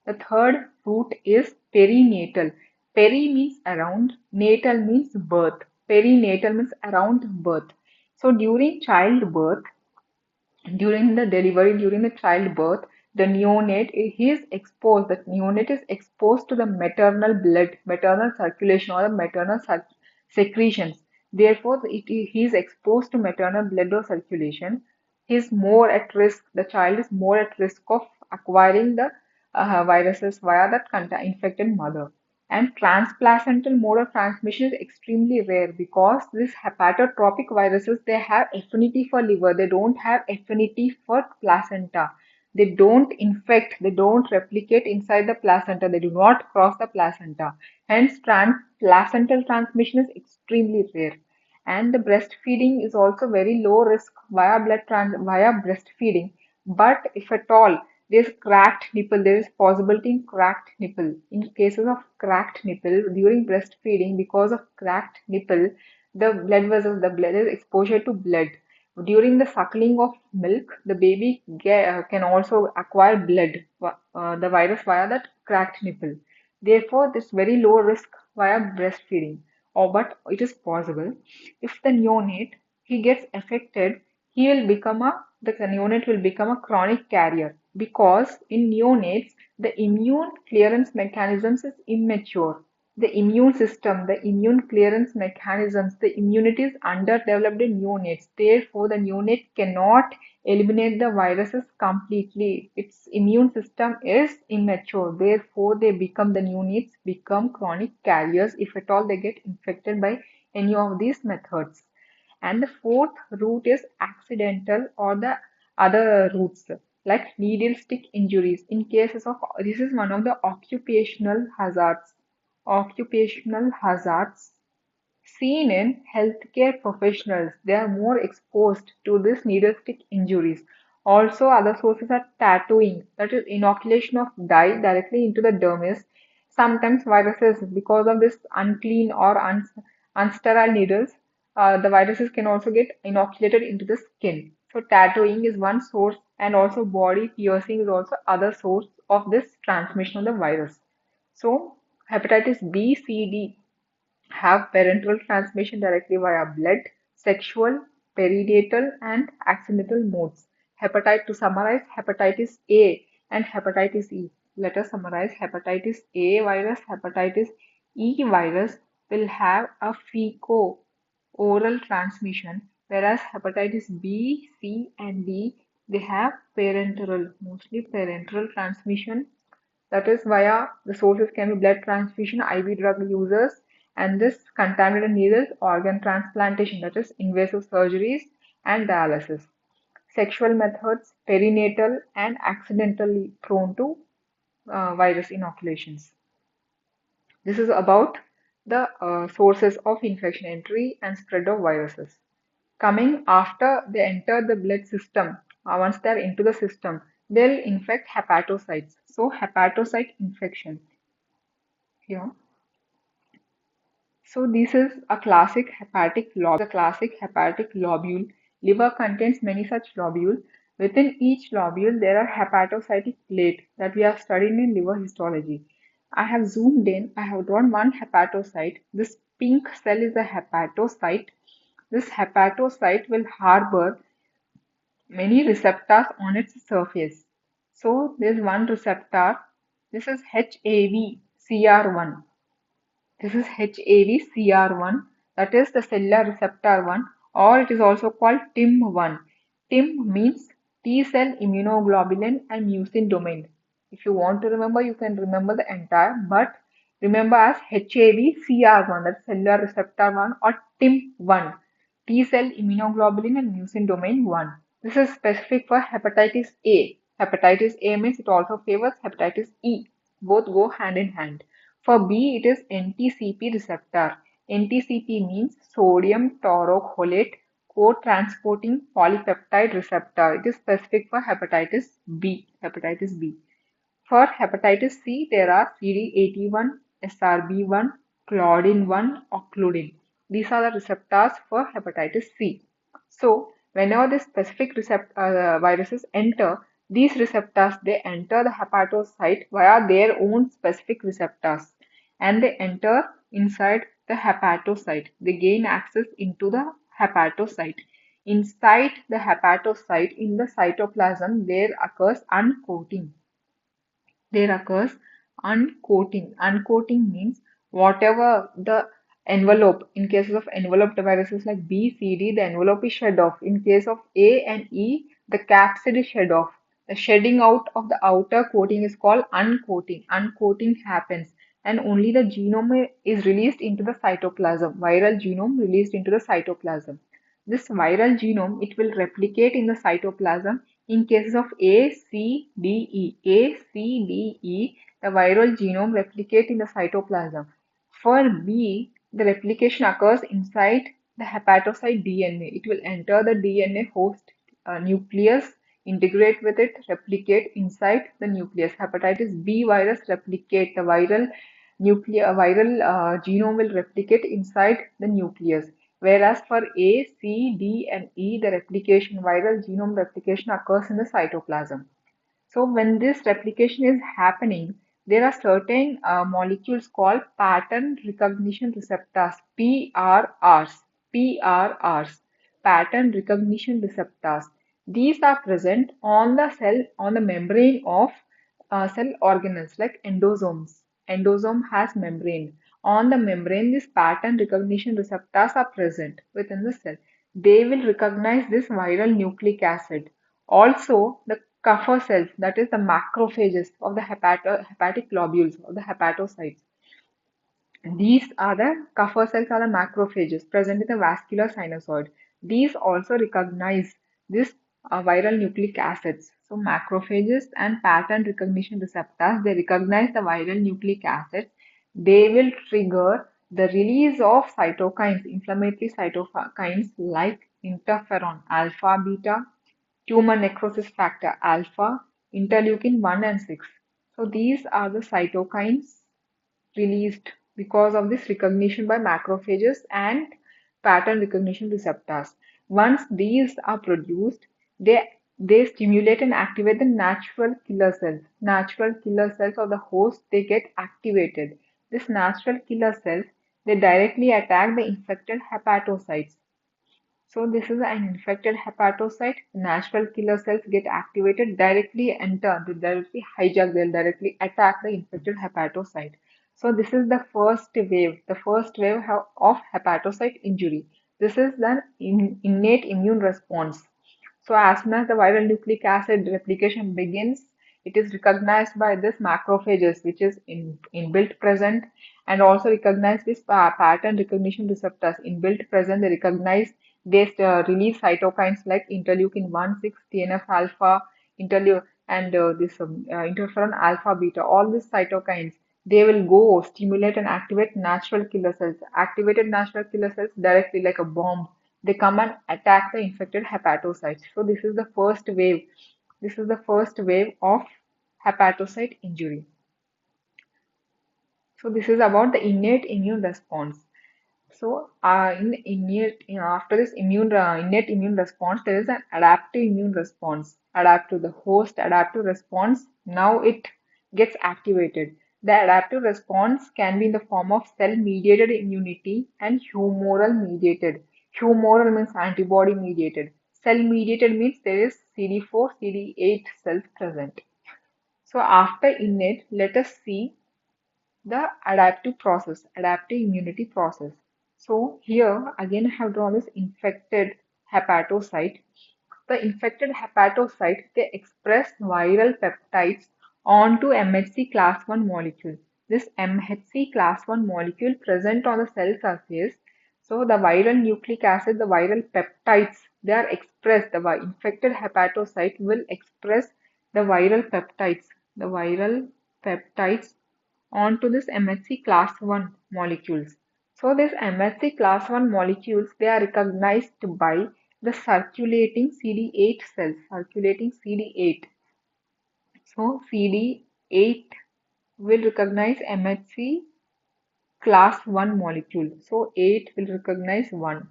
The third route is perinatal. Peri means around, natal means birth. Perinatal means around birth. So during the delivery, during the childbirth, the neonate is exposed to the maternal blood, maternal circulation or the secretions. Therefore, he is exposed to maternal blood or circulation. He is more at risk, the child is more at risk of acquiring the viruses via that infected mother. And transplacental mode of transmission is extremely rare because these hepatotropic viruses they have affinity for liver, they don't have affinity for placenta. They don't infect, they don't replicate inside the placenta, they do not cross the placenta. Hence, placental transmission is extremely rare. And the breastfeeding is also very low risk via breastfeeding. But if at all there's cracked nipple, there is possibility in cracked nipple. In cases of cracked nipple during breastfeeding, because of cracked nipple, the blood vessels, the blood is exposure to blood. During the suckling of milk, the baby can also acquire blood, the virus via that cracked nipple. Therefore, this very low risk via breastfeeding. But it is possible if the neonate he gets affected, the neonate will become a chronic carrier because in neonates the immune clearance mechanisms is immature. The immune system, the immune clearance mechanisms, the immunity is underdeveloped in neonates. Therefore, the neonate cannot eliminate the viruses completely. Its immune system is immature. Therefore, the neonates become chronic carriers if at all they get infected by any of these methods. And the fourth route is accidental or the other routes like needle stick injuries. In cases of this is one of the occupational hazards seen in healthcare professionals. They are more exposed to this needle stick injuries. Also, other sources are tattooing, that is, inoculation of dye directly into the dermis. Sometimes viruses, because of this unclean or unsterile needles, the viruses can also get inoculated into the skin. So, tattooing is one source, and also body piercing is also other source of this transmission of the virus. So, hepatitis B, C, D have parental transmission directly via blood, sexual, perinatal, and accidental modes. To summarize, hepatitis A and hepatitis E. Let us summarize hepatitis A virus, hepatitis E virus will have a fecal-oral transmission, whereas hepatitis B, C, and D they have mostly parenteral transmission, that is via the sources can be blood transfusion, IV drug users, and this contaminated needles, organ transplantation, that is invasive surgeries and dialysis. Sexual methods, perinatal and accidentally prone to virus inoculations. This is about the sources of infection, entry and spread of viruses. Coming after they enter the blood system, once they are into the system, they'll infect hepatocytes. So hepatocyte infection here. So this is a classic hepatic lobule. Liver contains many such lobules. Within each lobule, there are hepatocytic plate that we have studied in liver histology. I have zoomed in. I have drawn one hepatocyte. This pink cell is a hepatocyte. This hepatocyte will harbor many receptors on its surface. So there's one receptor. This is HAVCR1. This is HAVCR1, that is the cellular receptor 1, or it is also called TIM1. TIM means T cell immunoglobulin and mucin domain. If you want to remember, you can remember the entire, but remember as HAVCR1, that's cellular receptor 1, or TIM1, T cell immunoglobulin and mucin domain 1. This is specific for hepatitis A. Hepatitis A means it also favors hepatitis E. Both go hand in hand. For B, it is NTCP receptor. NTCP means sodium taurocholate co-transporting polypeptide receptor. It is specific for hepatitis B. Hepatitis B. For hepatitis C, there are CD81, SRB1, Claudin-1, occludin. These are the receptors for hepatitis C. So, whenever the specific viruses enter, these receptors they enter the hepatocyte via their own specific receptors, and they enter inside the hepatocyte. They gain access into the hepatocyte. Inside the hepatocyte, in the cytoplasm, there occurs uncoating. There occurs uncoating. Uncoating means whatever the envelope, in cases of enveloped viruses like B, C, D, the envelope is shed off. In case of A and E, the capsid is shed off. The shedding out of the outer coating is called uncoating. Uncoating happens and only the genome is released into the cytoplasm. Viral genome released into the cytoplasm. This viral genome, it will replicate in the cytoplasm in cases of A, C, D, E. A, C, D, E, the viral genome replicate in the cytoplasm. For B, the replication occurs inside the hepatocyte DNA. It will enter the DNA host nucleus, integrate with it, replicate inside the nucleus. Hepatitis B virus replicate the viral genome will replicate inside the nucleus. Whereas for A, C, D, and E, the viral genome replication occurs in the cytoplasm. So when this replication is happening, there are certain molecules called pattern recognition receptors, PRRs, PRRs, pattern recognition receptors. These are present on the cell, on the membrane of cell organelles like endosomes. Endosome has membrane. On the membrane, these pattern recognition receptors are present within the cell. They will recognize this viral nucleic acid. Also, the Kupffer cells, that is the macrophages of the hepatic globules or the hepatocytes. These are the Kupffer cells are the macrophages present in the vascular sinusoid. These also recognize this viral nucleic acids. So macrophages and pattern recognition receptors, they recognize the viral nucleic acids. They will trigger the release of cytokines, inflammatory cytokines like interferon alpha beta, tumor necrosis factor alpha, interleukin 1 and 6. So these are the cytokines released because of this recognition by macrophages and pattern recognition receptors. Once these are produced, they stimulate and activate the natural killer cells. Natural killer cells of the host, they get activated. This natural killer cells, they directly attack the infected hepatocytes. So this is an infected hepatocyte. Natural killer cells get activated, directly enter, they directly hijack, they'll directly attack the infected hepatocyte. So this is the first wave of hepatocyte injury. This is the innate immune response. So as soon as the viral nucleic acid replication begins, it is recognized by this macrophages, which is inbuilt present, and also recognize this pattern recognition receptors inbuilt present. They recognize release cytokines like interleukin 1, 6, TNF alpha, and interferon alpha beta. All these cytokines, they will go stimulate and activate natural killer cells. Activated natural killer cells directly like a bomb, they come and attack the infected hepatocytes. So this is the first wave. This is the first wave of hepatocyte injury. So this is about the innate immune response. So after this innate immune response, there is an adaptive immune response. Adapt to the host, adaptive response. Now it gets activated. The adaptive response can be in the form of cell-mediated immunity and humoral mediated. Humoral means antibody mediated. Cell-mediated means there is CD4, CD8 cells present. So after innate, let us see the adaptive immunity process. So here again I have drawn this infected hepatocyte. The infected hepatocyte, they express viral peptides onto MHC class 1 molecule. This MHC class 1 molecule present on the cell surface. So the viral nucleic acid, the viral peptides, they are expressed. The infected hepatocyte will express the viral peptides onto this MHC class 1 molecules. So these MHC class 1 molecules, they are recognized by the circulating CD8 cells, circulating CD8. So CD8 will recognize MHC class 1 molecule. So 8 will recognize 1.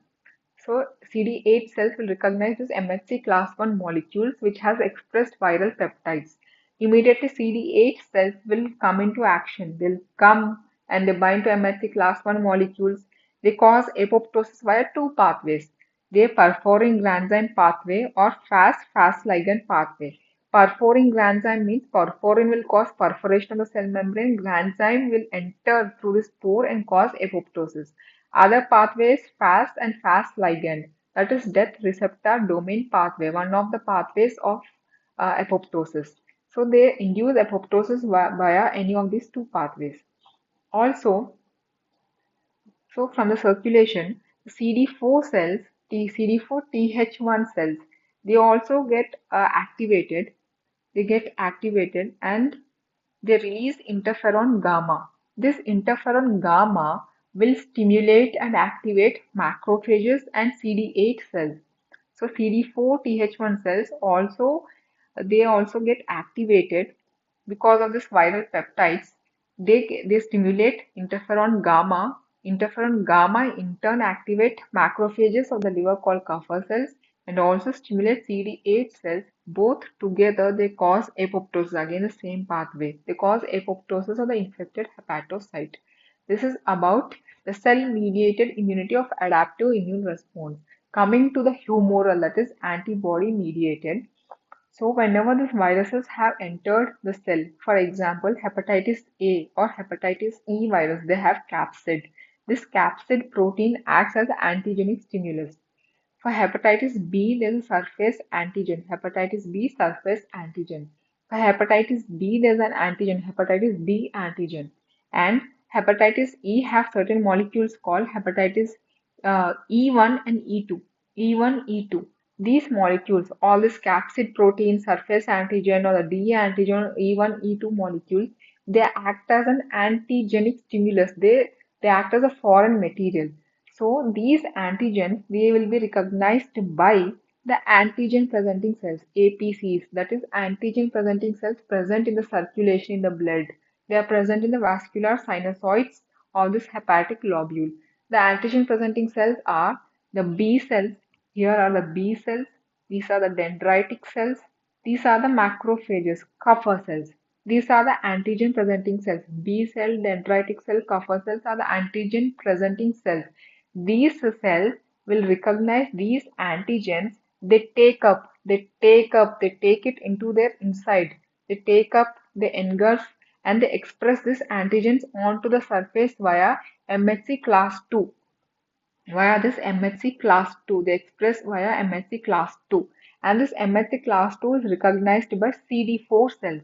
So CD8 cells will recognize this MHC class 1 molecules which has expressed viral peptides. Immediately CD8 cells will come into action. They'll come and they bind to MHC class 1 molecules. They cause apoptosis via two pathways. The perforin granzyme pathway or Fas ligand pathway. Perforin granzyme means perforin will cause perforation of the cell membrane. Granzyme will enter through this pore and cause apoptosis. Other pathways, Fas and Fas ligand, that is death receptor domain pathway, one of the pathways of apoptosis. So they induce apoptosis via any of these two pathways. Also, so from the circulation, CD4 cells, CD4 Th1 cells, they also get activated. They get activated and they release interferon gamma. This interferon gamma will stimulate and activate macrophages and CD8 cells. So CD4 Th1 cells also, they also get activated because of this viral peptides. They stimulate interferon gamma. Interferon gamma in turn activate macrophages of the liver called Kupffer cells and also stimulate CD8 cells. Both together they cause apoptosis, again the same pathway. They cause apoptosis of the infected hepatocyte. This is about the cell-mediated immunity of adaptive immune response. Coming to the humoral, that is antibody-mediated. So whenever these viruses have entered the cell, for example, hepatitis A or hepatitis E virus, they have capsid. This capsid protein acts as an antigenic stimulus. For hepatitis B, there is a surface antigen. Hepatitis B surface antigen. For hepatitis B, there is an antigen, hepatitis B antigen. And hepatitis E have certain molecules called hepatitis E1 and E2. E1, E2. These molecules, all this capsid protein, surface antigen, or the D antigen, E1, E2 molecules, they act as an antigenic stimulus. They act as a foreign material. So these antigens, they will be recognized by the antigen presenting cells, APCs, that is antigen presenting cells present in the circulation in the blood. They are present in the vascular sinusoids of this hepatic lobule. The antigen presenting cells are the B cells. Here are the B cells. These are the dendritic cells. These are the macrophages, Kupffer cells. These are the antigen presenting cells. B cell, dendritic cell, Kupffer cells are the antigen presenting cells. These cells will recognize these antigens. They take it into their inside. They take up, they engulf, and they express these antigens onto the surface via MHC class 2. Via this MHC class 2, they express via MHC class 2. And this MHC class 2 is recognized by CD4 cells.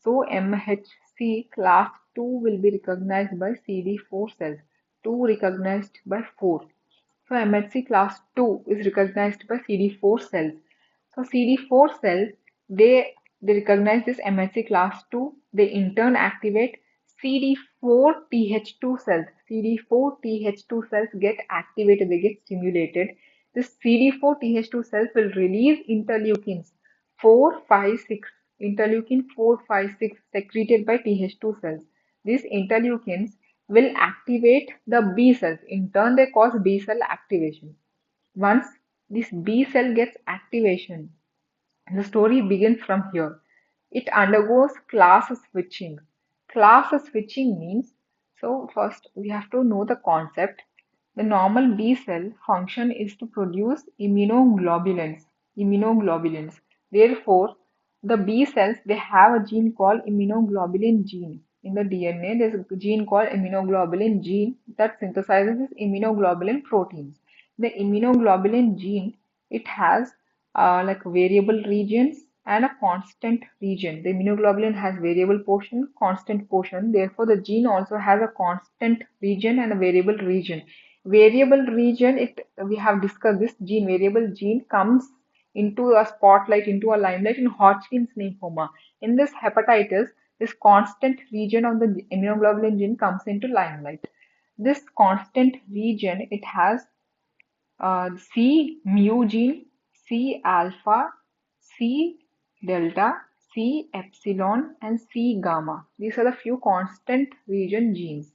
So MHC class 2 will be recognized by CD4 cells. 2 recognized by 4. So MHC class 2 is recognized by CD4 cells. So CD4 cells, they recognize this MHC class 2. They in turn activate CD4 Th2 cells. CD4 Th2 cells get activated, they get stimulated. This CD4 Th2 cells will release interleukins 4, 5, 6. Interleukin 4, 5, 6 secreted by Th2 cells. These interleukins will activate the B cells. In turn, they cause B cell activation. Once this B cell gets activation, the story begins from here. It undergoes class switching. Class switching means, so first we have to know the concept. The normal B cell function is to produce immunoglobulins. Immunoglobulins. Therefore, the B cells, they have a gene called immunoglobulin gene. In the DNA, there's a gene called immunoglobulin gene that synthesizes this immunoglobulin proteins. The immunoglobulin gene, it has like variable regions and a constant region. The immunoglobulin has variable portion, constant portion. Therefore, the gene also has a constant region and a variable region. Variable region, it we have discussed this gene. Variable gene comes into a spotlight, into a limelight in Hodgkin's lymphoma. In this hepatitis, this constant region of the immunoglobulin gene comes into limelight. This constant region, it has C mu gene, C alpha, C delta, C epsilon, and C gamma. These are the few constant region genes.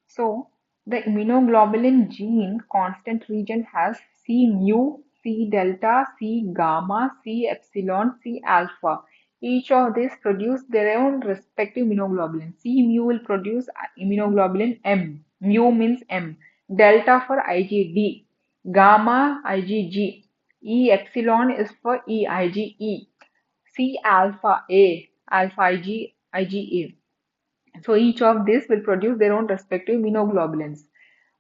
So the immunoglobulin gene constant region has C mu, C delta, C gamma, C epsilon, C alpha. Each of these produce their own respective immunoglobulin. C mu will produce immunoglobulin M. Mu means M. Delta for IgD. Gamma IgG. E epsilon is for EIgE. C alpha A. Alpha IgA. So each of these will produce their own respective immunoglobulins.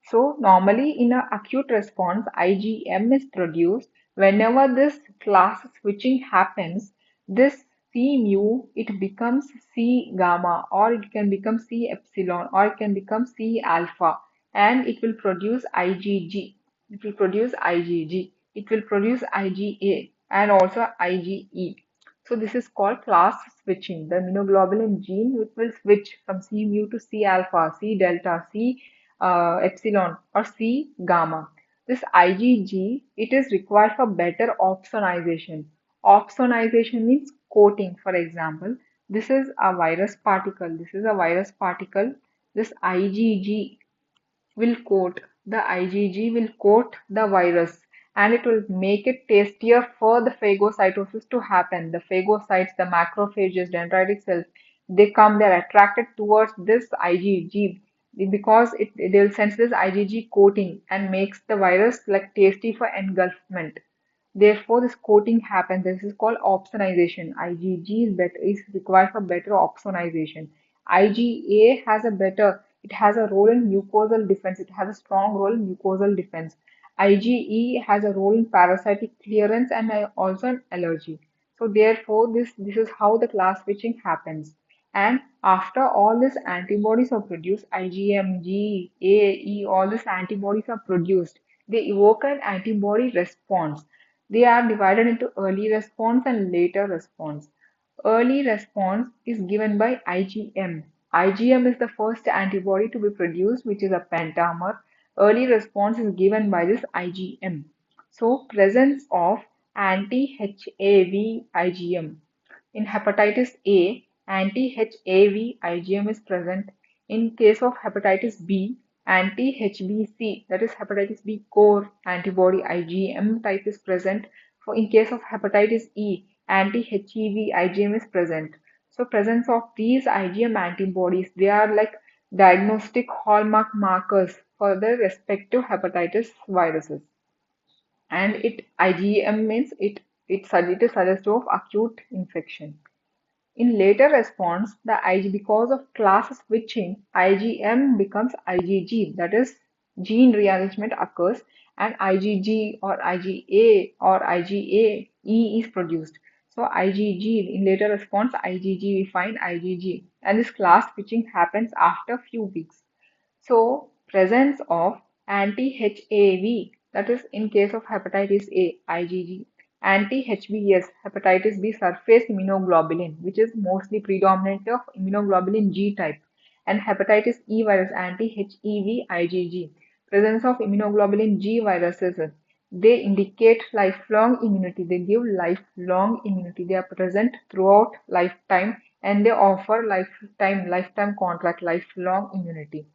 So normally in an acute response, IgM is produced. Whenever this class switching happens, this C mu, it becomes C gamma, or it can become C epsilon, or it can become C alpha, and it will produce IgG. It will produce IgG. It will produce IgA and also IgE. So this is called class switching. The immunoglobulin gene, it will switch from C mu to C alpha, C delta, C epsilon, or C gamma. This IgG, it is required for better opsonization. Opsonization means coating. For example, this is a virus particle. This is a virus particle. This IgG will coat, the IgG will coat the virus, and it will make it tastier for the phagocytosis to happen. The phagocytes, the macrophages, dendritic cells, they're attracted towards this IgG because they'll sense this IgG coating and makes the virus like tasty for engulfment. Therefore, this coating happens. This is called opsonization. IgG is required for better opsonization. IgA has a better, it has a role in mucosal defense. It has a strong role in mucosal defense. IgE has a role in parasitic clearance and also an allergy. So therefore, this is how the class switching happens. And after all these antibodies are produced, IgM, G, A, E, all these antibodies are produced. They evoke an antibody response. They are divided into early response and later response. Early response is given by IgM. IgM is the first antibody to be produced, which is a pentamer. Early response is given by this IgM. So, presence of anti-HAV IgM. In hepatitis A, anti-HAV IgM is present. In case of hepatitis B, anti-HBC, that is hepatitis B core antibody IgM type is present. For in case of hepatitis E, anti-HEV IgM is present. So presence of these IgM antibodies, they are like diagnostic hallmark markers for the respective hepatitis viruses. And IgM means it is suggestive of acute infection. In later response, because of class switching, IgM becomes IgG, that is, gene rearrangement occurs, and IgG or IgA or IgAE is produced. So IgG, in later response, IgG, we find IgG, and this class switching happens after few weeks. So, presence of anti-HAV, that is in case of hepatitis A, IgG, anti-HBs, hepatitis B surface immunoglobulin, which is mostly predominantly of immunoglobulin G type, and hepatitis E virus, anti-HEV, IgG. Presence of immunoglobulin G viruses, they indicate lifelong immunity. They give lifelong immunity. They are present throughout lifetime and they offer lifetime contract, lifelong immunity,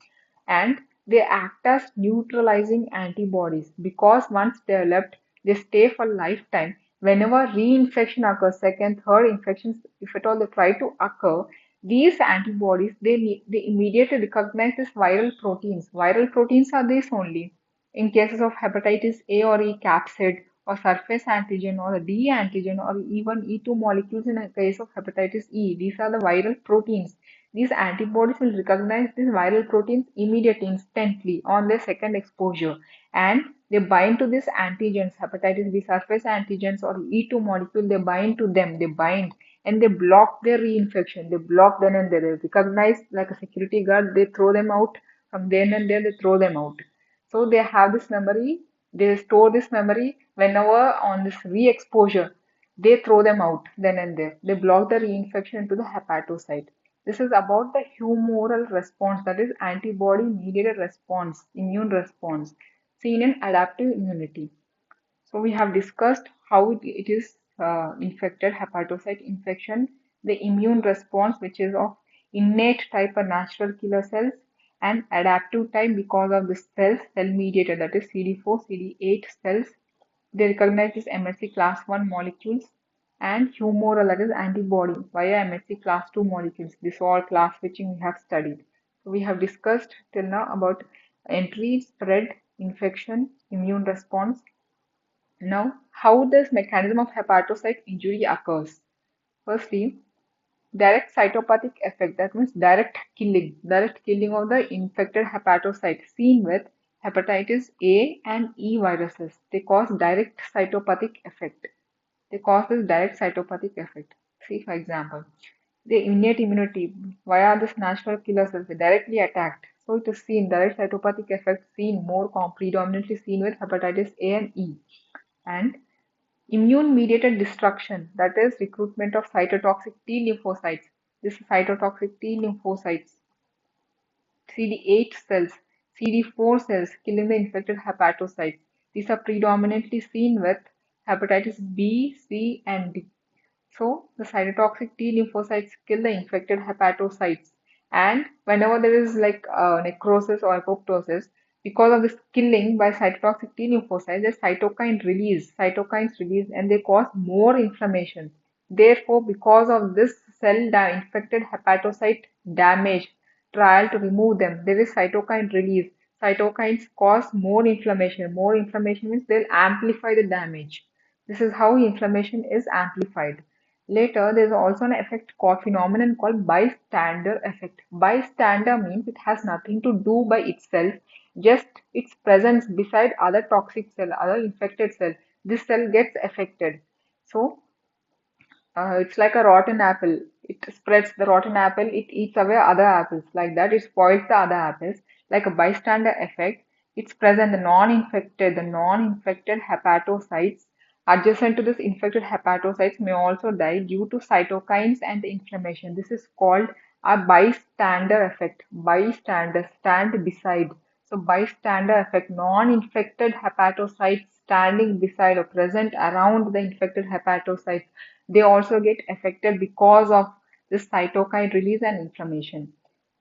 and they act as neutralizing antibodies because once developed, they stay for lifetime. Whenever reinfection occurs, second, third infections, if at all they try to occur, these antibodies they immediately recognize these viral proteins. Viral proteins are these only. In cases of hepatitis A or E capsid or surface antigen or a D antigen or even E2 molecules in a case of hepatitis E, these are the viral proteins. These antibodies will recognize these viral proteins immediately, instantly on their second exposure, and they bind to these antigens, hepatitis B surface antigens or E2 molecule, they bind to them, they bind and they block their reinfection. They block then and there. They recognize like a security guard, they throw them out from then and there, they throw them out. So they have this memory, they store this memory whenever on this re-exposure, they throw them out then and there. They block the reinfection into the hepatocyte. This is about the humoral response, that is antibody-mediated response, immune response, seen in adaptive immunity. So we have discussed how it is infected, hepatocyte infection, the immune response, which is of innate type or natural killer cells, and adaptive type because of the cells, cell-mediated, that is CD4, CD8 cells. They recognize these MSC class 1 molecules, and humoral, that is antibody via MSC class 2 molecules. This all class switching we have studied. So we have discussed till now about entry, spread, infection, immune response. Now, how this mechanism of hepatocyte injury occurs? Firstly, direct cytopathic effect, that means direct killing of the infected hepatocyte seen with hepatitis A and E viruses. They cause direct cytopathic effect. They cause this direct cytopathic effect. See, for example, the innate immunity via this natural killer cells directly attacked. So it is seen direct cytopathic effect seen predominantly seen with hepatitis A and E. And immune-mediated destruction, that is recruitment of cytotoxic T lymphocytes. This cytotoxic T lymphocytes, CD8 cells, CD4 cells killing the infected hepatocytes. These are predominantly seen with hepatitis B, C, and D. So the cytotoxic T lymphocytes kill the infected hepatocytes, and whenever there is like necrosis or apoptosis, because of this killing by cytotoxic T lymphocytes, the cytokines release, and they cause more inflammation. Therefore, because of this infected hepatocyte damage, trial to remove them, there is cytokine release. Cytokines cause more inflammation. More inflammation means they'll amplify the damage. This is how inflammation is amplified. Later, there is also an effect called phenomenon called bystander effect. Bystander means it has nothing to do by itself, just its presence beside other toxic cell, other infected cell. This cell gets affected. So it's like a rotten apple. It spreads the rotten apple, it eats away other apples. Like that, it spoils the other apples. Like a bystander effect, it's present the non-infected hepatocytes adjacent to this infected hepatocytes may also die due to cytokines and inflammation. This is called a bystander effect. Bystander, stand beside. So bystander effect, non-infected hepatocytes standing beside or present around the infected hepatocytes, they also get affected because of this cytokine release and inflammation.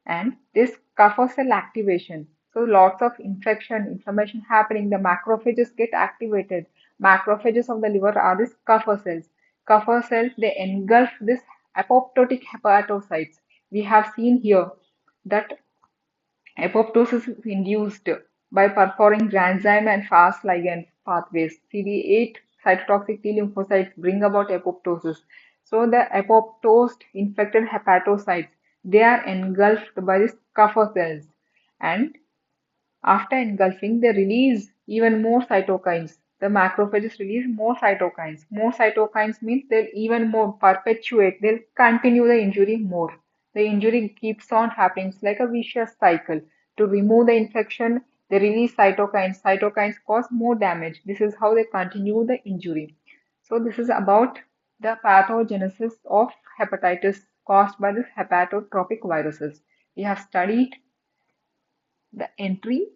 And this cover cell activation. So lots of inflammation happening. The macrophages get activated. Macrophages of the liver are these cover cells. Cover cells, they engulf this apoptotic hepatocytes. We have seen here that apoptosis is induced by perforing granzyme and fast ligand pathways. CD8 cytotoxic T lymphocytes bring about apoptosis. So the apoptosed infected hepatocytes, they are engulfed by these cover cells, and after engulfing, they release even more cytokines. The macrophages release more cytokines. More cytokines means they'll even more perpetuate, they'll continue the injury more. The injury keeps on happening. It's like a vicious cycle. To remove the infection, they release cytokines. Cytokines cause more damage. This is how they continue the injury. So this is about the pathogenesis of hepatitis caused by this hepatotropic viruses. We have studied the entry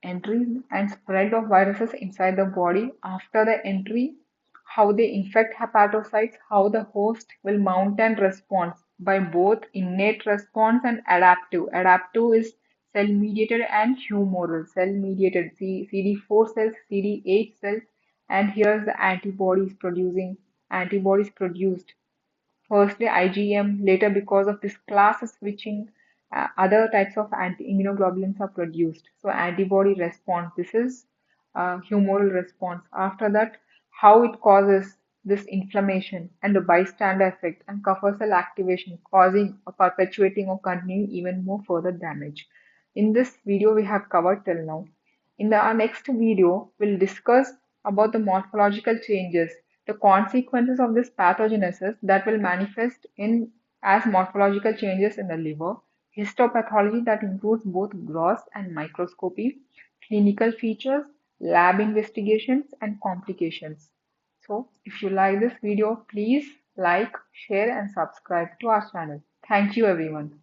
and spread of viruses inside the body after the entry, how they infect hepatocytes, how the host will mount and respond by both innate response and adaptive. Adaptive is cell mediated and humoral. Cell mediated CD4 cells, CD8 cells, and here's the antibodies produced. Firstly, IgM, later because of this class switching, other types of anti-immunoglobulins are produced. So antibody response, this is humoral response. After that, how it causes this inflammation and the bystander effect and cover cell activation causing or perpetuating or continuing even more further damage. In this video we have covered till now. In our next video, we'll discuss about the morphological changes, the consequences of this pathogenesis that will manifest in as morphological changes in the liver, histopathology that includes both gross and microscopy, clinical features, lab investigations, and complications. So, if you like this video, please like, share, and subscribe to our channel. Thank you, everyone.